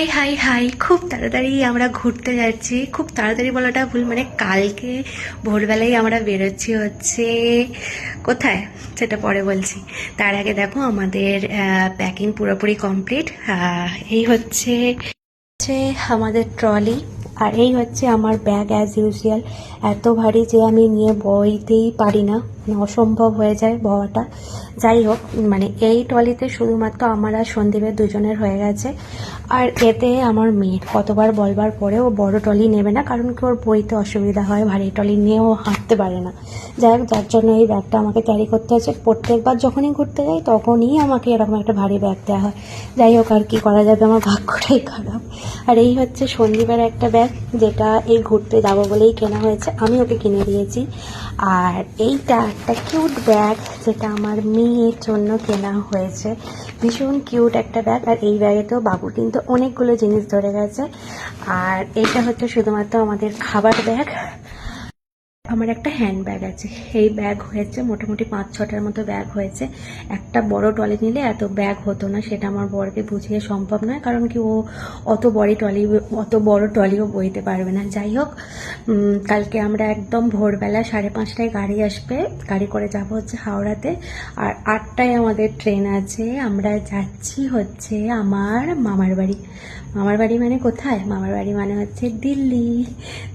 High high high, খুব তাড়াতাড়ি আমরা ঘুরতে যাচ্ছি। খুব তাড়াতাড়ি বলাটা ভুল, মানে কালকে ভোরবেলায় আমরা বেরোচ্ছি হচ্ছে কোথায় সেটা পরে বলছি। তার আগে দেখো আমাদের প্যাকিং পুরোপুরি কমপ্লিট। এই হচ্ছে হচ্ছে আমাদের ট্রলি, আর এই হচ্ছে আমার ব্যাগ অ্যাজ ইউজুয়াল। এত ভারী যে আমি নিয়ে বইতেই পারি না, মানে অসম্ভব হয়ে যায় বওয়াটা। যাই হোক, মানে এই ট্রলিতে শুধুমাত্র আমার আর সন্দীপের দুজনের হয়ে গেছে। আর এতে আমার মেয়ের কতবার বলবার পরেও বড় ট্রলি নেবে না, কারণ কি ওর বইতে অসুবিধা হয়, ভারী ট্রলি নিয়েও হাঁটতে পারে না। যাই হোক, যার জন্য এই ব্যাগটা আমাকে ক্যারি করতে হচ্ছে। প্রত্যেকবার যখনই ঘুরতে যাই তখনই আমাকে এরকম একটা ভারী ব্যাগ দেওয়া হয়। যাই হোক, আর কি করা যাবে, আমার ভাগ্যটাই খারাপ। আর এই হচ্ছে সন্দীপের একটা ব্যাগ, যেটা এই ঘুরতে যাবো বলেই কেনা হয়েছে, আমি ওকে কিনে দিয়েছি। আর এইটা একটা কিউট ব্যাগ, যেটা আমার মেয়ের জন্য কেনা হয়েছে। ভীষণ কিউট একটা ব্যাগ। আর এই ব্যাগে তো বাবু কিন্তু অনেকগুলো জিনিস ধরে গেছে। আর এইটা হচ্ছে শুধুমাত্র আমাদের খাবার ব্যাগ। আমার একটা হ্যান্ড ব্যাগ আছে, এই ব্যাগ হয়েছে মোটামুটি 5-6টার মতো ব্যাগ হয়েছে। একটা বড় ট্রলি নিলে এত ব্যাগ হতো না, সেটা আমার বরকে বুঝিয়ে সম্ভব নয়, কারণ কি ও অত বড় ট্রলিও বইতে পারবে না। যাই হোক, কালকে আমরা একদম ভোরবেলা 5:30টায় গাড়ি আসবে, গাড়ি করে যাব হচ্ছে হাওড়াতে। আর 8টায় আমাদের ট্রেন আছে। আমরা যাচ্ছি হচ্ছে আমার মামার বাড়ি। মামার বাড়ি মানে কোথায়? মামার বাড়ি মানে হচ্ছে দিল্লি।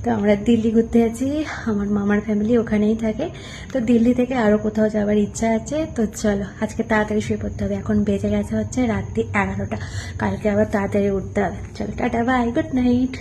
তো আমরা দিল্লি ঘুরতে যাচ্ছি, আমার মামার ফ্যামিলি ওখানেই থাকে। তো দিল্লি থেকে আরও কোথাও যাওয়ার ইচ্ছা আছে। তো চলো, আজকে তাড়াতাড়ি শুয়ে পড়তে হবে। এখন বেজে গেছে হচ্ছে রাত্রি 11টা। কালকে আবার তাড়াতাড়ি উঠতে হবে। চলো, টাটা, বাই, গুড নাইট।